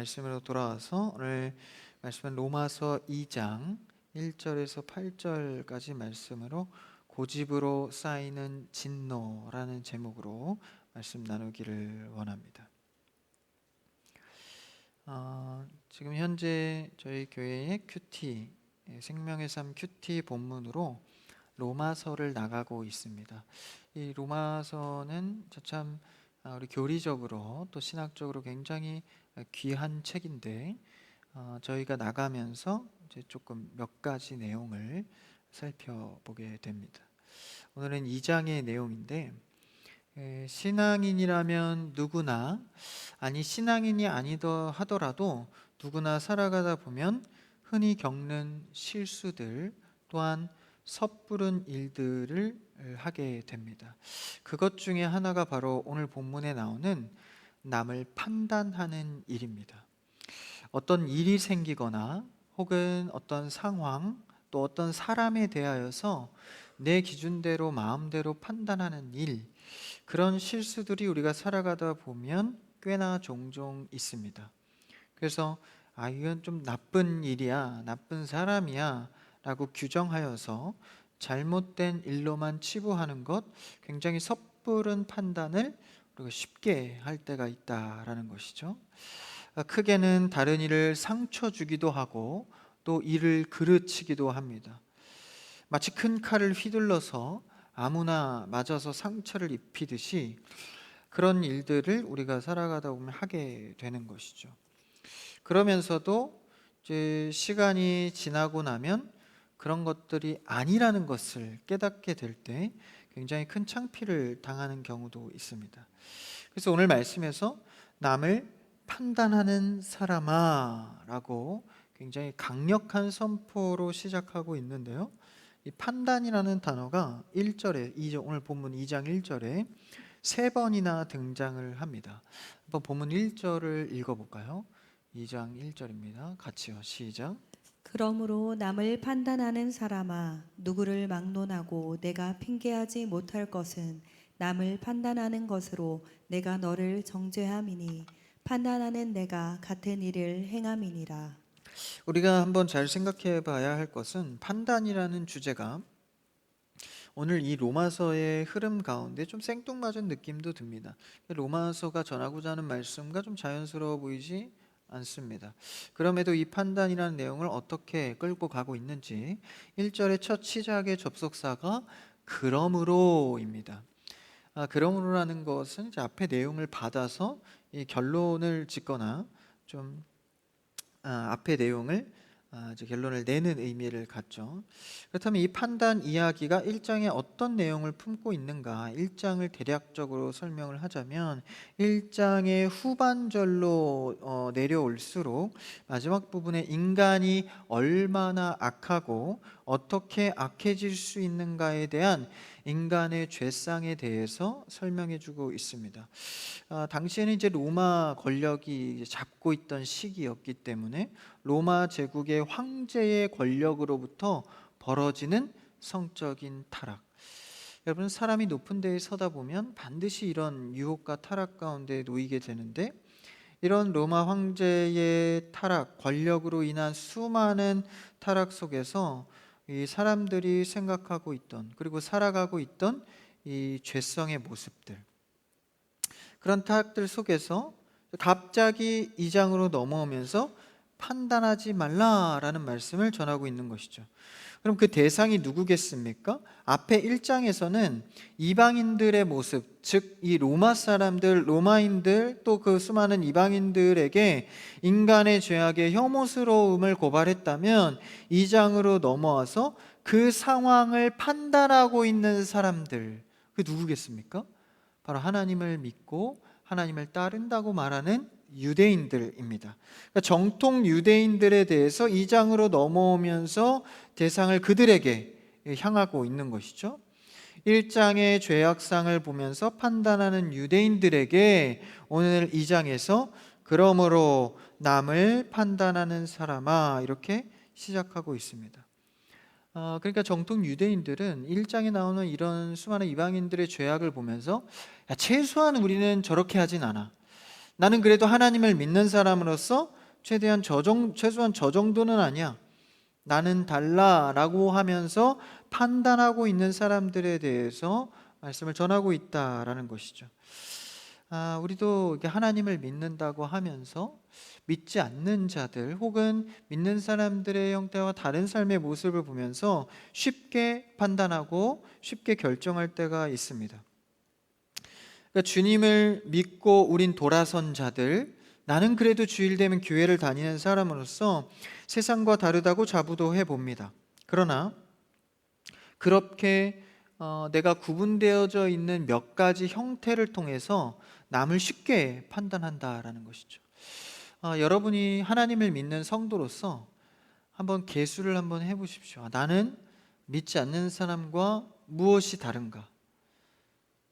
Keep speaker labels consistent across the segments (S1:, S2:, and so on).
S1: 말씀으로 돌아와서 오늘 말씀은 로마서 2장 1절에서 8절까지 말씀으로 고집으로 쌓이는 진노라는 제목으로 말씀 나누기를 원합니다. 지금 현재 저희 교회의 큐티 생명의 삶 큐티 본문으로 로마서를 나가고 있습니다. 이 로마서는 참 우리 교리적으로 또 신학적으로 굉장히 귀한 책인데 저희가 나가면서 이제 조금 몇 가지 내용을 살펴보게 됩니다. 오늘은 2장의 내용인데 신앙인이라면 누구나 신앙인이 아니다 하더라도 누구나 살아가다 보면 흔히 겪는 실수들 또한 섣부른 일들을 하게 됩니다. 그것 중에 하나가 바로 오늘 본문에 나오는 남을 판단하는 일입니다. 어떤 일이 생기거나 혹은 어떤 상황 또 어떤 사람에 대하여서 내 기준대로 마음대로 판단하는 일, 그런 실수들이 우리가 살아가다 보면 꽤나 종종 있습니다. 그래서 이건 좀 나쁜 일이야, 나쁜 사람이야 라고 규정하여서 잘못된 일로만 치부하는 것, 굉장히 섣부른 판단을 우리가 쉽게 할 때가 있다라는 것이죠. 크게는 다른 이를 상처 주기도 하고 또 이를 그르치기도 합니다. 마치 큰 칼을 휘둘러서 아무나 맞아서 상처를 입히듯이 그런 일들을 우리가 살아가다 보면 하게 되는 것이죠. 그러면서도 이제 시간이 지나고 나면 그런 것들이 아니라는 것을 깨닫게 될 때 굉장히 큰 창피를 당하는 경우도 있습니다. 그래서 오늘 말씀에서 남을 판단하는 사람아 라고 굉장히 강력한 선포로 시작하고 있는데요, 이 판단이라는 단어가 1절에 오늘 본문 2장 1절에 3번이나 등장을 합니다. 한번 본문 1절을 읽어볼까요? 2장 1절입니다. 같이요. 시작.
S2: 그러므로 남을 판단하는 사람아, 누구를 막론하고 내가 핑계하지 못할 것은 남을 판단하는 것으로 내가 너를 정죄함이니 판단하는 내가 같은 일을 행함이니라.
S1: 우리가 한번 잘 생각해 봐야 할 것은 판단이라는 주제가 오늘 이 로마서의 흐름 가운데 좀 생뚱맞은 느낌도 듭니다. 로마서가 전하고자 하는 말씀과 좀 자연스러워 보이지 않습니다. 그럼에도 이 판단이라는 내용을 어떻게 끌고 가고 있는지 1절의 첫 시작의 접속사가 그러므로입니다. 그러므로라는 것은 이제 앞에 내용을 받아서 이 결론을 짓거나 좀 앞의 내용을 이제 결론을 내는 의미를 갖죠. 그렇다면 이 판단 이야기가 1장에 어떤 내용을 품고 있는가, 1장을 대략적으로 설명을 하자면 1장의 후반절로 내려올수록 마지막 부분에 인간이 얼마나 악하고 어떻게 악해질 수 있는가에 대한 인간의 죄상에 대해서 설명해 주고 있습니다. 당시에는 이제 로마 권력이 잡고 있던 시기였기 때문에 로마 제국의 황제의 권력으로부터 벌어지는 성적인 타락. 여러분, 사람이 높은 데에 서다 보면 반드시 이런 유혹과 타락 가운데 놓이게 되는데, 이런 로마 황제의 타락, 권력으로 인한 수많은 타락 속에서 이 사람들이 생각하고 있던 그리고 살아가고 있던 이 죄성의 모습들, 그런 타락들 속에서 갑자기 2장으로 넘어오면서 판단하지 말라라는 말씀을 전하고 있는 것이죠. 그럼 그 대상이 누구겠습니까? 앞에 1장에서는 이방인들의 모습, 즉 이 로마 사람들, 로마인들 또 그 수많은 이방인들에게 인간의 죄악의 혐오스러움을 고발했다면 2장으로 넘어와서 그 상황을 판단하고 있는 사람들, 그 누구겠습니까? 바로 하나님을 믿고 하나님을 따른다고 말하는 유대인들입니다. 그러니까 정통 유대인들에 대해서 2장으로 넘어오면서 대상을 그들에게 향하고 있는 것이죠. 1장의 죄악상을 보면서 판단하는 유대인들에게 오늘 2장에서 그러므로 남을 판단하는 사람아 이렇게 시작하고 있습니다. 그러니까 정통 유대인들은 1장에 나오는 이런 수많은 이방인들의 죄악을 보면서 최소한 우리는 저렇게 하진 않아, 나는 그래도 하나님을 믿는 사람으로서 최소한 저 정도는 아니야. 나는 달라라고 하면서 판단하고 있는 사람들에 대해서 말씀을 전하고 있다라는 것이죠. 우리도 이렇게 하나님을 믿는다고 하면서 믿지 않는 자들 혹은 믿는 사람들의 형태와 다른 삶의 모습을 보면서 쉽게 판단하고 쉽게 결정할 때가 있습니다. 그러니까 주님을 믿고 우린 돌아선 자들, 나는 그래도 주일 되면 교회를 다니는 사람으로서 세상과 다르다고 자부도 해봅니다. 그러나 그렇게 내가 구분되어져 있는 몇 가지 형태를 통해서 남을 쉽게 판단한다라는 것이죠. 여러분이 하나님을 믿는 성도로서 한번 계수를 한번 해보십시오. 나는 믿지 않는 사람과 무엇이 다른가?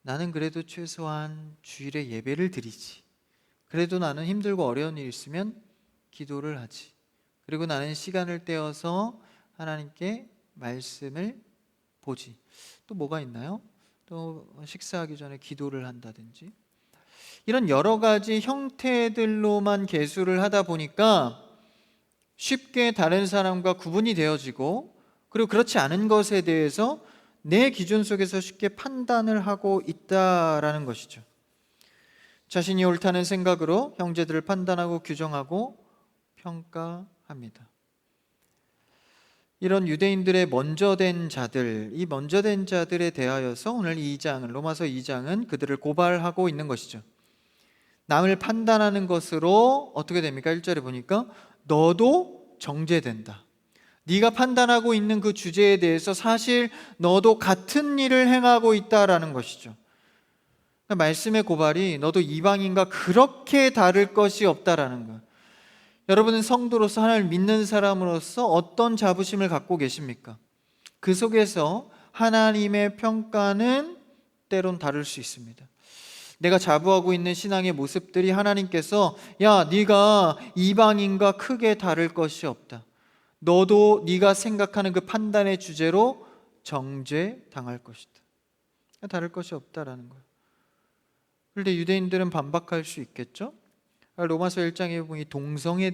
S1: 나는 그래도 최소한 주일에 예배를 드리지. 그래도 나는 힘들고 어려운 일 있으면 기도를 하지. 그리고 나는 시간을 떼어서 하나님께 말씀을 보지. 또 뭐가 있나요? 또 식사하기 전에 기도를 한다든지. 이런 여러 가지 형태들로만 계수를 하다 보니까 쉽게 다른 사람과 구분이 되어지고, 그리고 그렇지 않은 것에 대해서 내 기준 속에서 쉽게 판단을 하고 있다라는 것이죠. 자신이 옳다는 생각으로 형제들을 판단하고 규정하고 평가합니다. 이런 유대인들의 먼저 된 자들, 이 먼저 된 자들에 대하여서 오늘 로마서 2장은 그들을 고발하고 있는 것이죠. 남을 판단하는 것으로 어떻게 됩니까? 1절에 보니까 너도 정죄된다. 네가 판단하고 있는 그 주제에 대해서 사실 너도 같은 일을 행하고 있다라는 것이죠. 그러니까 말씀의 고발이 너도 이방인과 그렇게 다를 것이 없다라는 것. 여러분은 성도로서 하나님을 믿는 사람으로서 어떤 자부심을 갖고 계십니까? 그 속에서 하나님의 평가는 때론 다를 수 있습니다. 내가 자부하고 있는 신앙의 모습들이 하나님께서 야, 네가 이방인과 크게 다를 것이 없다. 너도 네가 생각하는 그 판단의 주제로 정죄당할 것이다. 다를 것이 없다라는 거예요. 그런데 유대인들은 반박할 수 있겠죠? 로마서 1장에 보면 동성에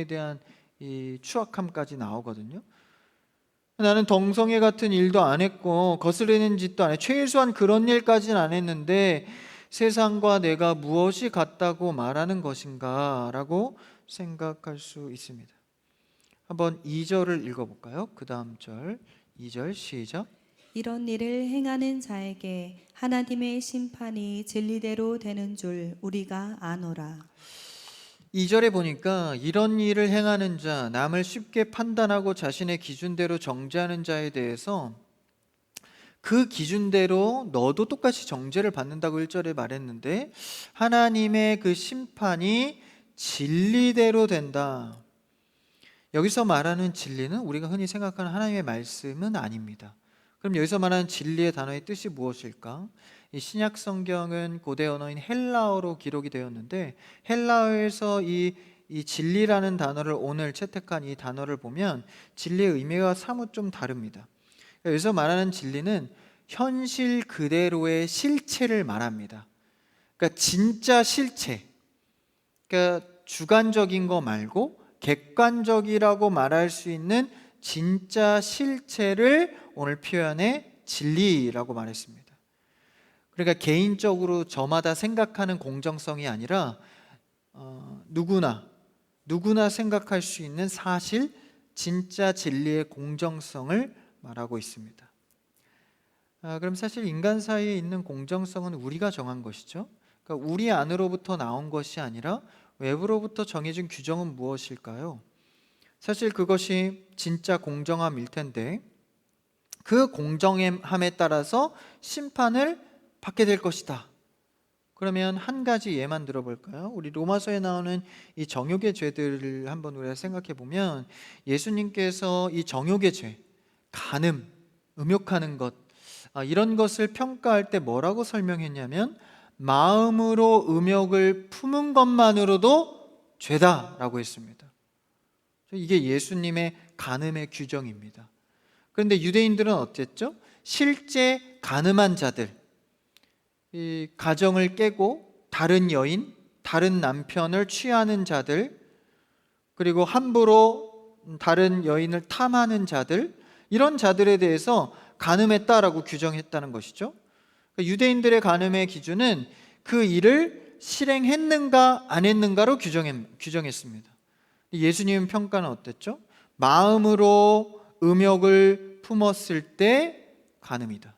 S1: 대한 이 추악함까지 나오거든요. 나는 동성애 같은 일도 안 했고 거스르는 짓도 안 해. 최소한 그런 일까지는 안 했는데 세상과 내가 무엇이 같다고 말하는 것인가 라고 생각할 수 있습니다. 한번 2절을 읽어볼까요? 그 다음 절 2절 시작.
S2: 이런 일을 행하는 자에게 하나님의 심판이 진리대로 되는 줄 우리가 아노라.
S1: 2절에 보니까 이런 일을 행하는 자, 남을 쉽게 판단하고 자신의 기준대로 정죄하는 자에 대해서 그 기준대로 너도 똑같이 정죄를 받는다고 1절에 말했는데 하나님의 그 심판이 진리대로 된다. 여기서 말하는 진리는 우리가 흔히 생각하는 하나님의 말씀은 아닙니다. 그럼 여기서 말하는 진리의 단어의 뜻이 무엇일까? 이 신약 성경은 고대 언어인 헬라어로 기록이 되었는데 헬라어에서 이 진리라는 단어를 오늘 채택한 이 단어를 보면 진리의 의미가 사뭇 좀 다릅니다. 여기서 말하는 진리는 현실 그대로의 실체를 말합니다. 그러니까 진짜 실체, 그러니까 주관적인 거 말고 객관적이라고 말할 수 있는 진짜 실체를 오늘 표현해 진리라고 말했습니다. 그러니까 개인적으로 저마다 생각하는 공정성이 아니라 누구나 생각할 수 있는 사실, 진짜 진리의 공정성을 말하고 있습니다. 그럼 사실 인간 사이에 있는 공정성은 우리가 정한 것이죠. 그러니까 우리 안으로부터 나온 것이 아니라 외부로부터 정해진 규정은 무엇일까요? 사실 그것이 진짜 공정함일 텐데 그 공정함에 따라서 심판을 받게 될 것이다. 그러면 한 가지 예만 들어볼까요? 우리 로마서에 나오는 이 정욕의 죄들을 한번 우리가 생각해 보면 예수님께서 이 정욕의 죄, 간음, 음욕하는 것 이런 것을 평가할 때 뭐라고 설명했냐면 마음으로 음욕을 품은 것만으로도 죄다라고 했습니다. 이게 예수님의 간음의 규정입니다. 그런데 유대인들은 어땠죠? 실제 간음한 자들, 이 가정을 깨고 다른 여인, 다른 남편을 취하는 자들, 그리고 함부로 다른 여인을 탐하는 자들, 이런 자들에 대해서 간음했다라고 규정했다는 것이죠. 유대인들의 간음의 기준은 그 일을 실행했는가 안 했는가로 규정했습니다. 예수님 평가는 어땠죠? 마음으로 음욕을 품었을 때 간음이다.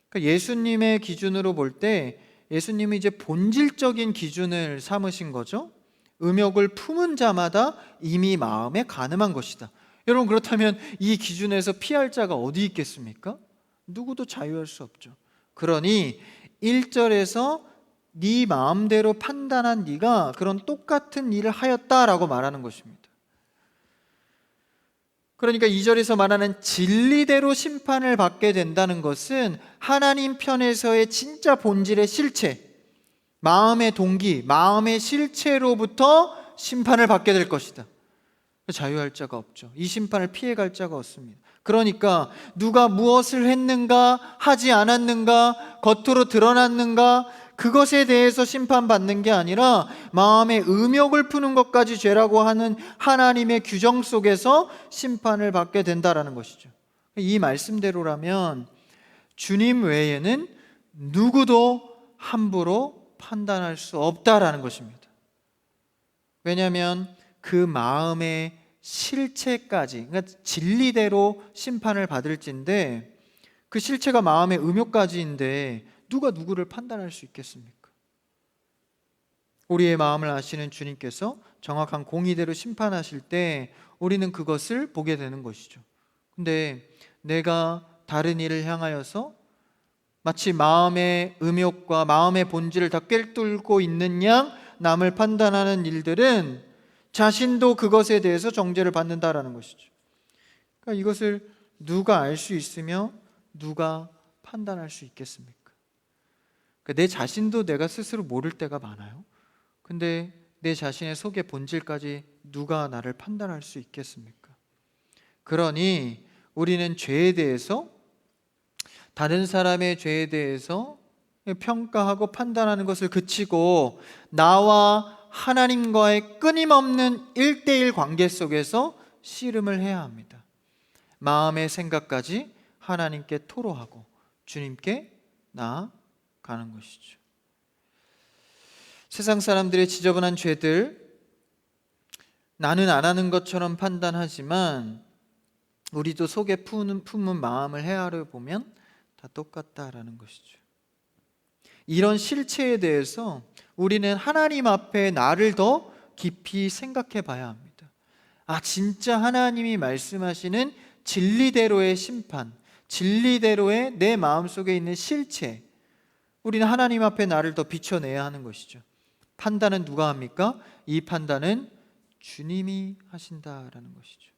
S1: 그러니까 예수님의 기준으로 볼 때 예수님이 이제 본질적인 기준을 삼으신 거죠. 음욕을 품은 자마다 이미 마음에 간음한 것이다. 여러분, 그렇다면 이 기준에서 피할 자가 어디 있겠습니까? 누구도 자유할 수 없죠. 그러니 1절에서 네 마음대로 판단한 네가 그런 똑같은 일을 하였다라고 말하는 것입니다. 그러니까 2절에서 말하는 진리대로 심판을 받게 된다는 것은 하나님 편에서의 진짜 본질의 실체, 마음의 동기, 마음의 실체로부터 심판을 받게 될 것이다. 자유할 자가 없죠. 이 심판을 피해갈 자가 없습니다. 그러니까 누가 무엇을 했는가, 하지 않았는가, 겉으로 드러났는가, 그것에 대해서 심판받는 게 아니라 마음의 음욕을 푸는 것까지 죄라고 하는 하나님의 규정 속에서 심판을 받게 된다라는 것이죠. 이 말씀대로라면 주님 외에는 누구도 함부로 판단할 수 없다라는 것입니다. 왜냐하면 그 마음의 실체까지, 그러니까 진리대로 심판을 받을진데 그 실체가 마음의 음욕까지인데 누가 누구를 판단할 수 있겠습니까? 우리의 마음을 아시는 주님께서 정확한 공의대로 심판하실 때 우리는 그것을 보게 되는 것이죠. 근데 내가 다른 일을 향하여서 마치 마음의 음욕과 마음의 본질을 다 꿰뚫고 있는 양 남을 판단하는 일들은 자신도 그것에 대해서 정죄를 받는다라는 것이죠. 그러니까 이것을 누가 알 수 있으며 누가 판단할 수 있겠습니까? 그러니까 내 자신도 내가 스스로 모를 때가 많아요. 근데 내 자신의 속의 본질까지 누가 나를 판단할 수 있겠습니까? 그러니 우리는 죄에 대해서, 다른 사람의 죄에 대해서 평가하고 판단하는 것을 그치고 나와 하나님과의 끊임없는 1대1 관계 속에서 씨름을 해야 합니다. 마음의 생각까지 하나님께 토로하고 주님께 나아가는 것이죠. 세상 사람들의 지저분한 죄들, 나는 안 하는 것처럼 판단하지만 우리도 속에 품은 마음을 헤아려 보면 다 똑같다라는 것이죠. 이런 실체에 대해서 우리는 하나님 앞에 나를 더 깊이 생각해 봐야 합니다. 진짜 하나님이 말씀하시는 진리대로의 심판, 진리대로의 내 마음속에 있는 실체, 우리는 하나님 앞에 나를 더 비춰내야 하는 것이죠. 판단은 누가 합니까? 이 판단은 주님이 하신다라는 것이죠.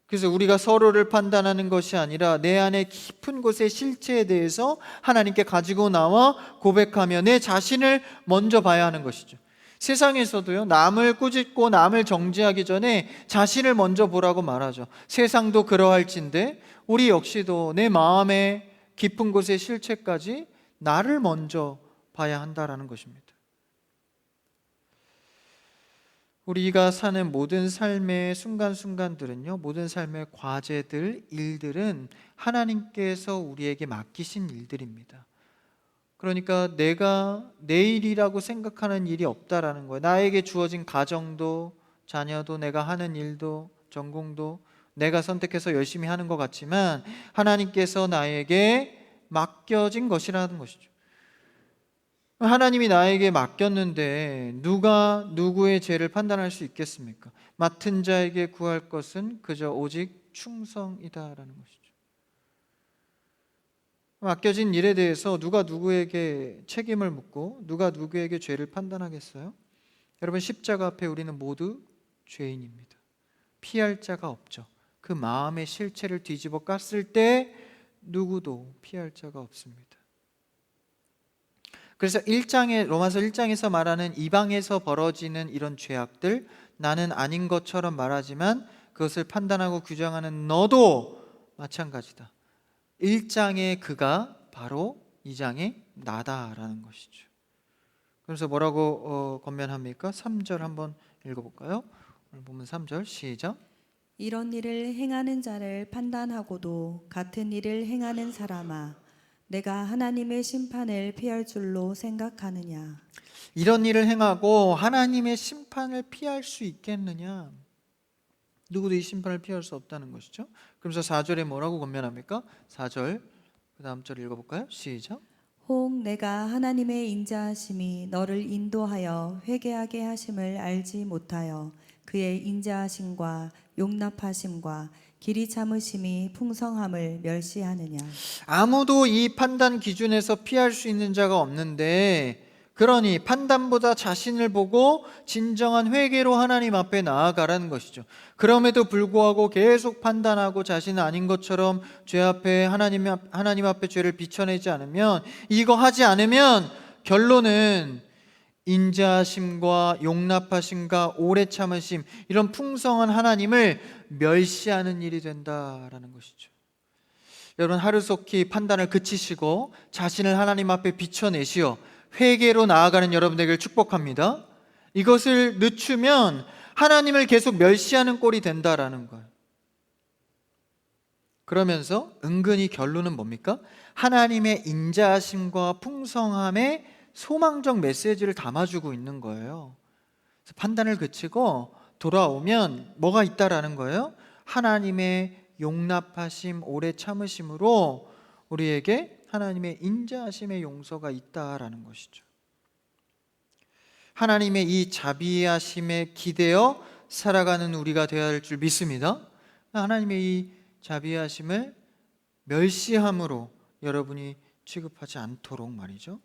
S1: 그래서 우리가 서로를 판단하는 것이 아니라 내 안에 깊은 곳의 실체에 대해서 하나님께 가지고 나와 고백하며 내 자신을 먼저 봐야 하는 것이죠. 세상에서도요, 남을 꾸짖고 남을 정죄하기 전에 자신을 먼저 보라고 말하죠. 세상도 그러할진데 우리 역시도 내 마음의 깊은 곳의 실체까지 나를 먼저 봐야 한다라는 것입니다. 우리가 사는 모든 삶의 순간순간들은요, 모든 삶의 과제들, 일들은 하나님께서 우리에게 맡기신 일들입니다. 그러니까 내가 내 일이라고 생각하는 일이 없다라는 거예요. 나에게 주어진 가정도, 자녀도, 내가 하는 일도, 전공도 내가 선택해서 열심히 하는 것 같지만 하나님께서 나에게 맡겨진 것이라는 것이죠. 하나님이 나에게 맡겼는데 누가 누구의 죄를 판단할 수 있겠습니까? 맡은 자에게 구할 것은 그저 오직 충성이다라는 것이죠. 맡겨진 일에 대해서 누가 누구에게 책임을 묻고 누가 누구에게 죄를 판단하겠어요? 여러분, 십자가 앞에 우리는 모두 죄인입니다. 피할 자가 없죠. 그 마음의 실체를 뒤집어 깠을 때 누구도 피할 자가 없습니다. 그래서 로마서 1장에서 말하는 이방에서 벌어지는 이런 죄악들, 나는 아닌 것처럼 말하지만 그것을 판단하고 규정하는 너도 마찬가지다. 1장의 그가 바로 2장의 나다라는 것이죠. 그래서 뭐라고 권면합니까? 3절 한번 읽어볼까요? 오늘 보면 3절 시작.
S2: 이런 일을 행하는 자를 판단하고도 같은 일을 행하는 사람아, 내가 하나님의 심판을 피할 줄로 생각하느냐.
S1: 이런 일을 행하고 하나님의 심판을 피할 수 있겠느냐? 누구도 이 심판을 피할 수 없다는 것이죠. 그래서 4절에 뭐라고 권면합니까? 4절 그 다음 절 읽어볼까요? 시작.
S2: 혹 내가 하나님의 인자하심이 너를 인도하여 회개하게 하심을 알지 못하여 그의 인자하심과 용납하심과 길이 참으심이 풍성함을 멸시하느냐.
S1: 아무도 이 판단 기준에서 피할 수 있는 자가 없는데, 그러니 판단보다 자신을 보고 진정한 회개로 하나님 앞에 나아가라는 것이죠. 그럼에도 불구하고 계속 판단하고 자신은 아닌 것처럼 죄 앞에 하나님 앞에 죄를 비춰내지 않으면, 이거 하지 않으면 결론은 인자하심과 용납하심과 오래 참으심, 이런 풍성한 하나님을 멸시하는 일이 된다라는 것이죠. 여러분, 하루속히 판단을 그치시고 자신을 하나님 앞에 비춰내시어 회개로 나아가는 여러분 되기를 축복합니다. 이것을 늦추면 하나님을 계속 멸시하는 꼴이 된다라는 거예요. 그러면서 은근히 결론은 뭡니까? 하나님의 인자하심과 풍성함의 소망적 메시지를 담아주고 있는 거예요. 그래서 판단을 그치고 돌아오면 뭐가 있다라는 거예요? 하나님의 용납하심, 오래 참으심으로 우리에게 하나님의 인자하심의 용서가 있다라는 것이죠. 하나님의 이 자비하심에 기대어 살아가는 우리가 되어야 할 줄 믿습니다. 하나님의 이 자비하심을 멸시함으로 여러분이 취급하지 않도록 말이죠.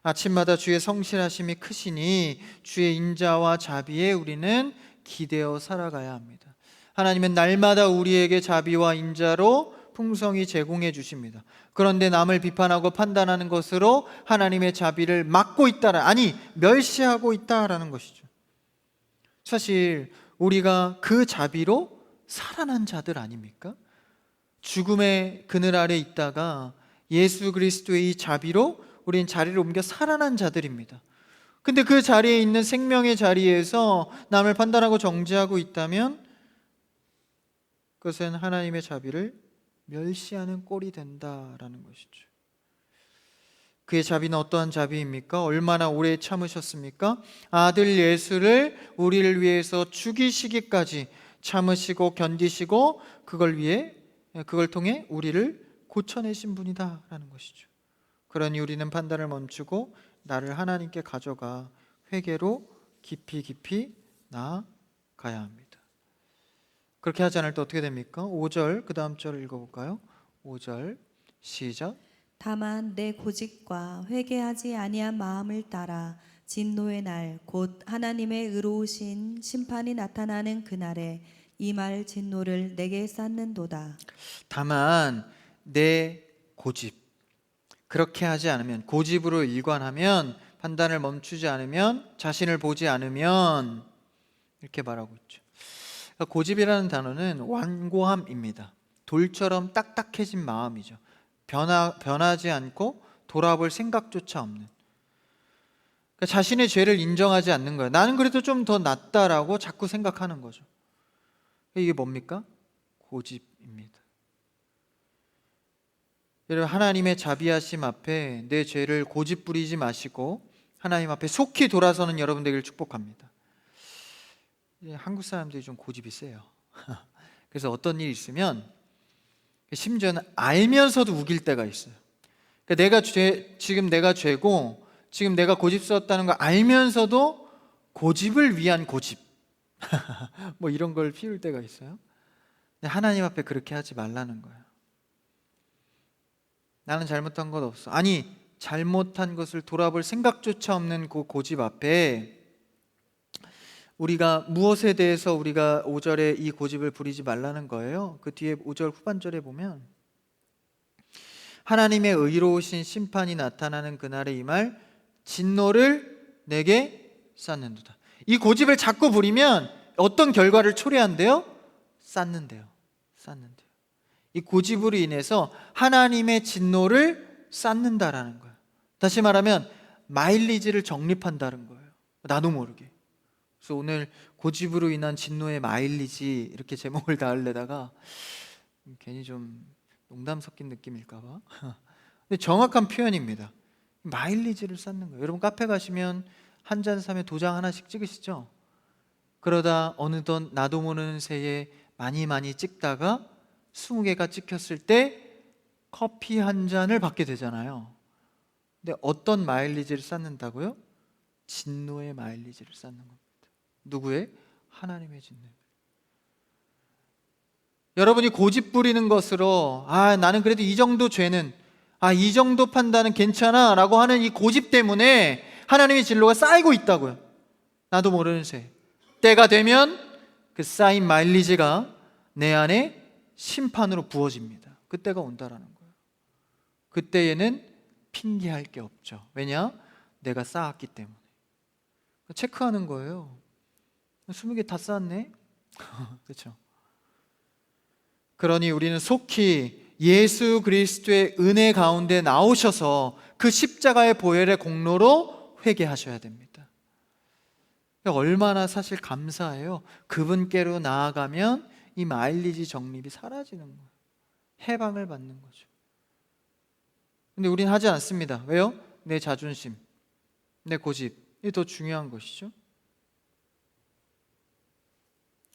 S1: 아침마다 주의 성실하심이 크시니 주의 인자와 자비에 우리는 기대어 살아가야 합니다. 하나님은 날마다 우리에게 자비와 인자로 풍성히 제공해 주십니다. 그런데 남을 비판하고 판단하는 것으로 하나님의 자비를 막고 있다라, 아니 멸시하고 있다라는 것이죠. 사실 우리가 그 자비로 살아난 자들 아닙니까? 죽음의 그늘 아래 있다가 예수 그리스도의 이 자비로 우린 자리를 옮겨 살아난 자들입니다. 근데 그 자리에 있는 생명의 자리에서 남을 판단하고 정죄하고 있다면 그것은 하나님의 자비를 멸시하는 꼴이 된다라는 것이죠. 그의 자비는 어떠한 자비입니까? 얼마나 오래 참으셨습니까? 아들 예수를 우리를 위해서 죽이시기까지 참으시고 견디시고 그걸 통해 우리를 고쳐내신 분이다라는 것이죠. 그러니 우리는 판단을 멈추고 나를 하나님께 가져가 회개로 깊이 나아가야 합니다. 그렇게 하지 않을 때 어떻게 됩니까? 5절 그 다음 절을 읽어볼까요? 5절 시작.
S2: 다만 내 고집과 회개하지 아니한 마음을 따라 진노의 날 곧 하나님의 의로우신 심판이 나타나는 그날에 이 말 진노를 내게 쌓는도다.
S1: 다만 내 고집, 그렇게 하지 않으면, 고집으로 일관하면, 판단을 멈추지 않으면, 자신을 보지 않으면, 이렇게 말하고 있죠. 고집이라는 단어는 완고함입니다. 돌처럼 딱딱해진 마음이죠. 변하지 않고 돌아볼 생각조차 없는, 그러니까 자신의 죄를 인정하지 않는 거예요. 나는 그래도 좀 더 낫다라고 자꾸 생각하는 거죠. 이게 뭡니까? 고집입니다. 여러분, 하나님의 자비하심 앞에 내 죄를 고집 부리지 마시고 하나님 앞에 속히 돌아서는 여러분 되기를 축복합니다. 한국 사람들이 좀 고집이 세요. 그래서 어떤 일이 있으면 심지어는 알면서도 우길 때가 있어요. 그러니까 지금 내가 죄고 지금 내가 고집스럽다는 걸 알면서도 고집을 위한 고집 뭐 이런 걸 피울 때가 있어요. 근데 하나님 앞에 그렇게 하지 말라는 거예요. 나는 잘못한 것 없어. 아니, 잘못한 것을 돌아볼 생각조차 없는 그 고집 앞에 우리가 무엇에 대해서 우리가 5절에 이 고집을 부리지 말라는 거예요. 그 뒤에 5절 후반절에 보면 하나님의 의로우신 심판이 나타나는 그날에 이 말 진노를 내게 쌓는도다. 이 고집을 자꾸 부리면 어떤 결과를 초래한대요? 쌓는데요. 이 고집으로 인해서 하나님의 진노를 쌓는다라는 거예요. 다시 말하면 마일리지를 적립한다는 거예요. 나도 모르게. 그래서 오늘 고집으로 인한 진노의 마일리지 이렇게 제목을 달려다가 괜히 좀 농담 섞인 느낌일까 봐. 근데 정확한 표현입니다. 마일리지를 쌓는 거예요. 여러분 카페 가시면 한 잔 사면 도장 하나씩 찍으시죠? 그러다 어느덧 나도 모르는 새에 많이 찍다가 20개가 찍혔을 때 커피 한 잔을 받게 되잖아요. 근데 어떤 마일리지를 쌓는다고요? 진노의 마일리지를 쌓는 겁니다. 누구의? 하나님의 진노. 여러분이 고집 부리는 것으로 나는 그래도 이 정도 죄는 이 정도 판단은 괜찮아 라고 하는 이 고집 때문에 하나님의 진노가 쌓이고 있다고요. 나도 모르는 새. 때가 되면 그 쌓인 마일리지가 내 안에 심판으로 부어집니다. 그때가 온다라는 거예요. 그때에는 핑계할 게 없죠. 왜냐? 내가 쌓았기 때문에. 체크하는 거예요. 20개 다 쌓았네? 그렇죠? 그러니 우리는 속히 예수 그리스도의 은혜 가운데 나오셔서 그 십자가의 보혈의 공로로 회개하셔야 됩니다. 얼마나 사실 감사해요. 그분께로 나아가면 이 마일리지 적립이 사라지는 거예요. 해방을 받는 거죠. 근데 우리는 하지 않습니다. 왜요? 내 자존심, 내 고집, 이게 더 중요한 것이죠.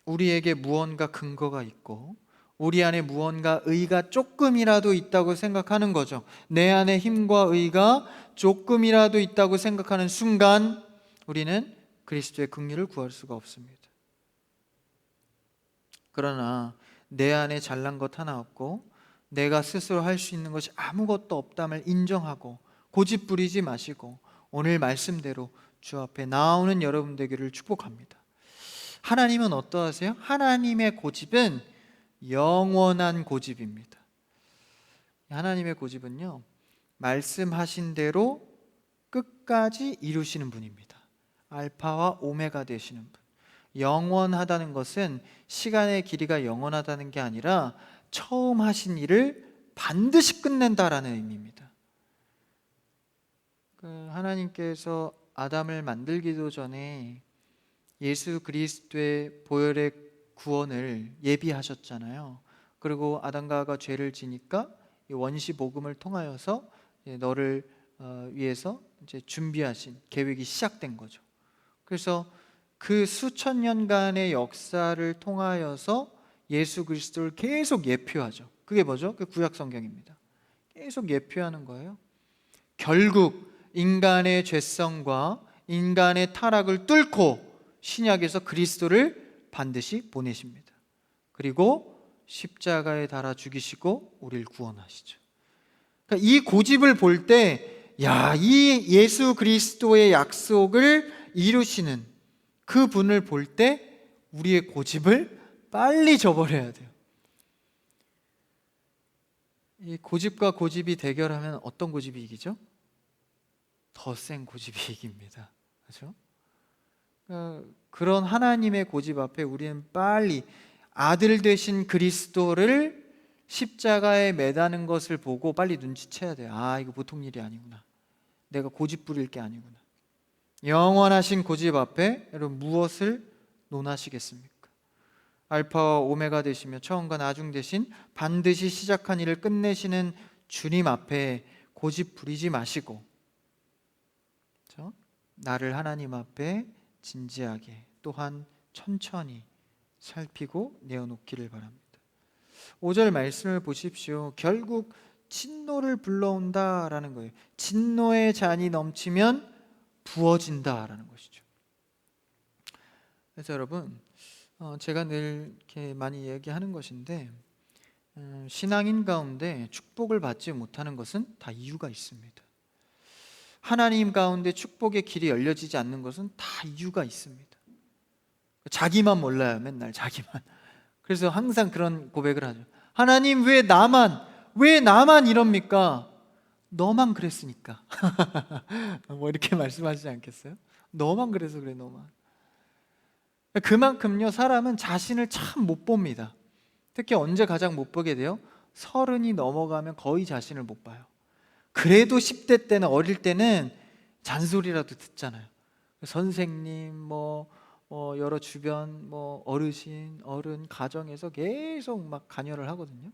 S1: 우리에게 무언가 근거가 있고 우리 안에 무언가 의가 조금이라도 있다고 생각하는 거죠. 내 안에 힘과 의가 조금이라도 있다고 생각하는 순간 우리는 그리스도의 긍휼을 구할 수가 없습니다. 그러나 내 안에 잘난 것 하나 없고 내가 스스로 할 수 있는 것이 아무것도 없담을 인정하고 고집 부리지 마시고 오늘 말씀대로 주 앞에 나오는 여러분 되기를 축복합니다. 하나님은 어떠하세요? 하나님의 고집은 영원한 고집입니다. 하나님의 고집은요, 말씀하신 대로 끝까지 이루시는 분입니다. 알파와 오메가 되시는 분. 영원하다는 것은 시간의 길이가 영원하다는 게 아니라 처음 하신 일을 반드시 끝낸다라는 의미입니다. 하나님께서 아담을 만들기도 전에 예수 그리스도의 보혈의 구원을 예비하셨잖아요. 그리고 아담과 하와가 죄를 지니까 원시 복음을 통하여서 너를 위해서 이제 준비하신 계획이 시작된 거죠. 그래서 그 수천 년간의 역사를 통하여서 예수 그리스도를 계속 예표하죠. 그게 뭐죠? 그 구약 성경입니다. 계속 예표하는 거예요. 결국 인간의 죄성과 인간의 타락을 뚫고 신약에서 그리스도를 반드시 보내십니다. 그리고 십자가에 달아 죽이시고 우리를 구원하시죠. 그러니까 이 고집을 볼 때, 이 예수 그리스도의 약속을 이루시는 그 분을 볼 때 우리의 고집을 빨리 저버려야 돼요. 이 고집과 고집이 대결하면 어떤 고집이 이기죠? 더 센 고집이 이깁니다. 그렇죠? 그런 하나님의 고집 앞에 우리는 빨리 아들 되신 그리스도를 십자가에 매다는 것을 보고 빨리 눈치채야 돼요. 이거 보통 일이 아니구나. 내가 고집 부릴 게 아니구나. 영원하신 고집 앞에 여러분 무엇을 논하시겠습니까? 알파와 오메가 되시며 처음과 나중 되신 반드시 시작한 일을 끝내시는 주님 앞에 고집 부리지 마시고, 그렇죠? 나를 하나님 앞에 진지하게 또한 천천히 살피고 내어놓기를 바랍니다. 5절 말씀을 보십시오. 결국 진노를 불러온다라는 거예요. 진노의 잔이 넘치면 부어진다라는 것이죠. 그래서 여러분, 제가 늘 이렇게 많이 얘기하는 것인데, 신앙인 가운데 축복을 받지 못하는 것은 다 이유가 있습니다. 하나님 가운데 축복의 길이 열려지지 않는 것은 다 이유가 있습니다. 자기만 몰라요. 맨날 자기만. 그래서 항상 그런 고백을 하죠. 하나님 왜 나만 이럽니까? 너만 그랬으니까. 뭐 이렇게 말씀하시지 않겠어요? 너만 그래서 그래, 너만. 그만큼요, 사람은 자신을 참 못 봅니다. 특히 언제 가장 못 보게 돼요? 30이 넘어가면 거의 자신을 못 봐요. 그래도 10대 때는, 어릴 때는 잔소리라도 듣잖아요. 선생님, 여러 주변 어르신, 어른 가정에서 계속 막 간여를 하거든요.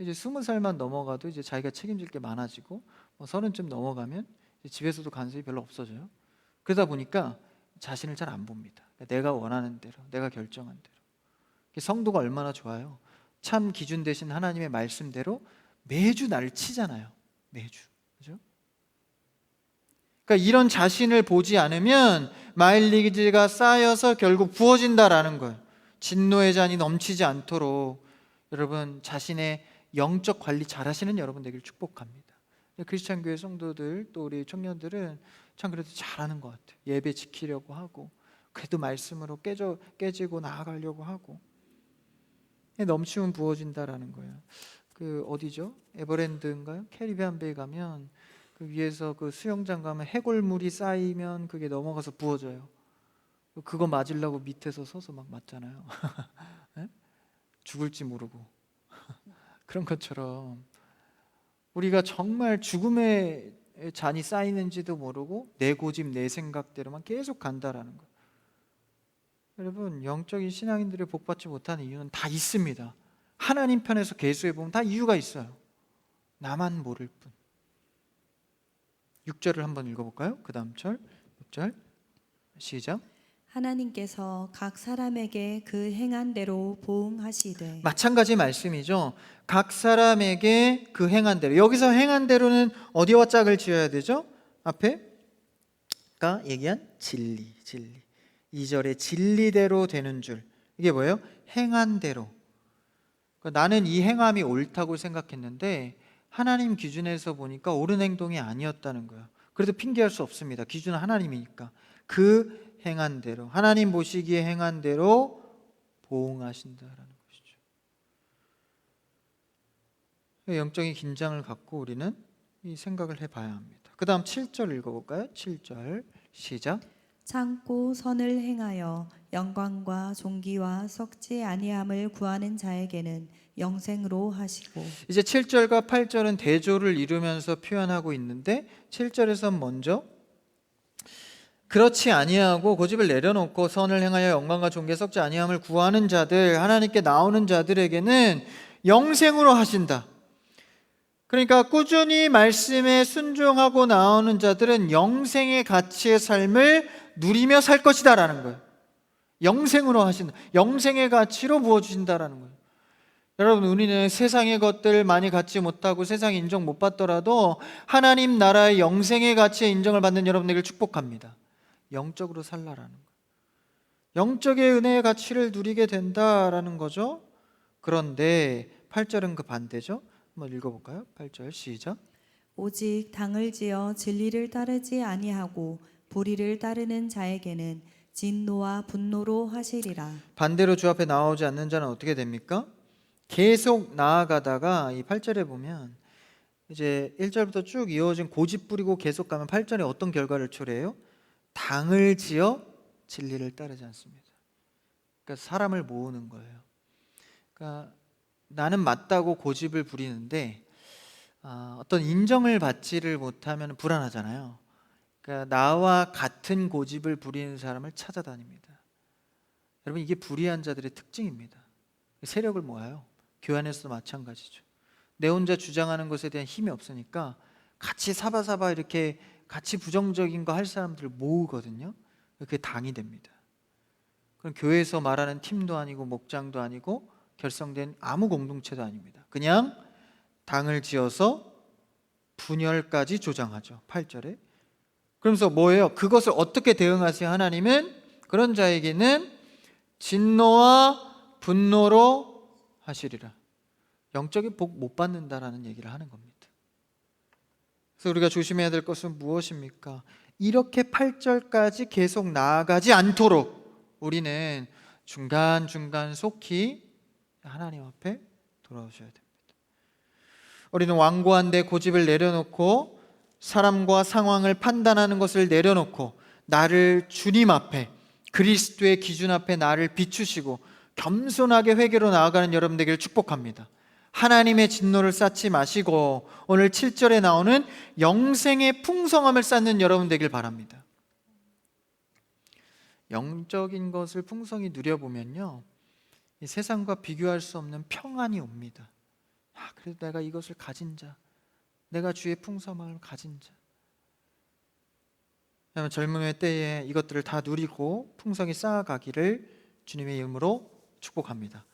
S1: 이제 20살만 넘어가도 이제 자기가 책임질 게 많아지고 30쯤 넘어가면 이제 집에서도 간섭이 별로 없어져요. 그러다 보니까 자신을 잘 안 봅니다. 내가 원하는 대로, 내가 결정한 대로. 성도가 얼마나 좋아요. 참 기준 되신 하나님의 말씀대로 매주 나를 치잖아요. 매주. 그죠? 그러니까 이런 자신을 보지 않으면 마일리지가 쌓여서 결국 부어진다라는 거예요. 진노의 잔이 넘치지 않도록 여러분 자신의 영적 관리 잘하시는 여러분 되길 축복합니다. 크리스찬 교회 성도들 또 우리 청년들은 참 그래도 잘하는 것 같아요. 예배 지키려고 하고 그래도 말씀으로 깨지고 나아가려고 하고 넘치면 부어진다라는 거예요. 그 어디죠? 에버랜드인가요? 캐리비안 베이 가면 그 위에서 그 수영장 가면 해골물이 쌓이면 그게 넘어가서 부어져요. 그거 맞으려고 밑에서 서서 막 맞잖아요. 네? 죽을지 모르고 그런 것처럼 우리가 정말 죽음의 잔이 쌓이는지도 모르고 내 고집 내 생각대로만 계속 간다라는 거예요. 여러분 영적인 신앙인들이 복받지 못하는 이유는 다 있습니다. 하나님 편에서 계수해 보면 다 이유가 있어요. 나만 모를 뿐. 6절을 한번 읽어볼까요? 그 다음 절 6절 시작.
S2: 하나님께서 각 사람에게 그 행한 대로 보응하시되.
S1: 마찬가지 말씀이죠. 각 사람에게 그 행한 대로. 여기서 행한 대로는 어디와 짝을 지어야 되죠? 앞에가 얘기한 진리. 2절에 진리대로 되는 줄. 이게 뭐예요? 행한 대로. 그러니까 나는 이 행함이 옳다고 생각했는데 하나님 기준에서 보니까 옳은 행동이 아니었다는 거예요. 그래도 핑계할 수 없습니다. 기준은 하나님이니까. 그 행한 대로, 하나님 보시기에 행한 대로 보응하신다라는 것이죠. 영적인 긴장을 갖고 우리는 이 생각을 해봐야 합니다. 그 다음 7절 읽어볼까요? 7절 시작.
S2: 참고 선을 행하여 영광과 존귀와 썩지 아니함을 구하는 자에게는 영생으로 하시고.
S1: 이제 7절과 8절은 대조를 이루면서 표현하고 있는데 7절에선 먼저 그렇지 아니하고 고집을 내려놓고 선을 행하여 영광과 존귀에 썩지 아니함을 구하는 자들, 하나님께 나오는 자들에게는 영생으로 하신다. 그러니까 꾸준히 말씀에 순종하고 나오는 자들은 영생의 가치의 삶을 누리며 살 것이다라는 거예요. 영생으로 하신다. 영생의 가치로 부어주신다라는 거예요. 여러분 우리는 세상의 것들 많이 갖지 못하고 세상에 인정 못 받더라도 하나님 나라의 영생의 가치에 인정을 받는 여러분에게 축복합니다. 영적으로 살라라는 거예요. 영적의 은혜의 가치를 누리게 된다라는 거죠. 그런데 8절은 그 반대죠. 한번 읽어볼까요? 8절 시작.
S2: 오직 당을 지어 진리를 따르지 아니하고 불의를 따르는 자에게는 진노와 분노로 하시리라.
S1: 반대로 주 앞에 나오지 않는 자는 어떻게 됩니까? 계속 나아가다가 이 8절에 보면 이제 1절부터 쭉 이어진 고집 부리고 계속 가면 8절에 어떤 결과를 초래해요? 당을 지어 진리를 따르지 않습니다. 그러니까 사람을 모으는 거예요. 그러니까 나는 맞다고 고집을 부리는데 어떤 인정을 받지를 못하면 불안하잖아요. 그러니까 나와 같은 고집을 부리는 사람을 찾아다닙니다. 여러분 이게 불의한 자들의 특징입니다. 세력을 모아요. 교회 안에서도 마찬가지죠. 내 혼자 주장하는 것에 대한 힘이 없으니까 같이 사바사바 이렇게 같이 부정적인 거 할 사람들을 모으거든요. 그게 당이 됩니다. 그럼 교회에서 말하는 팀도 아니고 목장도 아니고 결성된 아무 공동체도 아닙니다. 그냥 당을 지어서 분열까지 조장하죠. 8절에. 그러면서 뭐예요? 그것을 어떻게 대응하세요? 하나님은 그런 자에게는 진노와 분노로 하시리라. 영적인 복 못 받는다라는 얘기를 하는 겁니다. 그래서 우리가 조심해야 될 것은 무엇입니까? 이렇게 8절까지 계속 나아가지 않도록 우리는 중간중간 속히 하나님 앞에 돌아오셔야 됩니다. 우리는 완고한데 고집을 내려놓고 사람과 상황을 판단하는 것을 내려놓고 나를 주님 앞에 그리스도의 기준 앞에 나를 비추시고 겸손하게 회개로 나아가는 여러분 되기를 축복합니다. 하나님의 진노를 쌓지 마시고 오늘 7절에 나오는 영생의 풍성함을 쌓는 여러분 되길 바랍니다. 영적인 것을 풍성히 누려보면요, 이 세상과 비교할 수 없는 평안이 옵니다. 그래도 내가 이것을 가진 자, 내가 주의 풍성함을 가진 자. 여러분, 젊음의 때에 이것들을 다 누리고 풍성히 쌓아가기를 주님의 이름으로 축복합니다.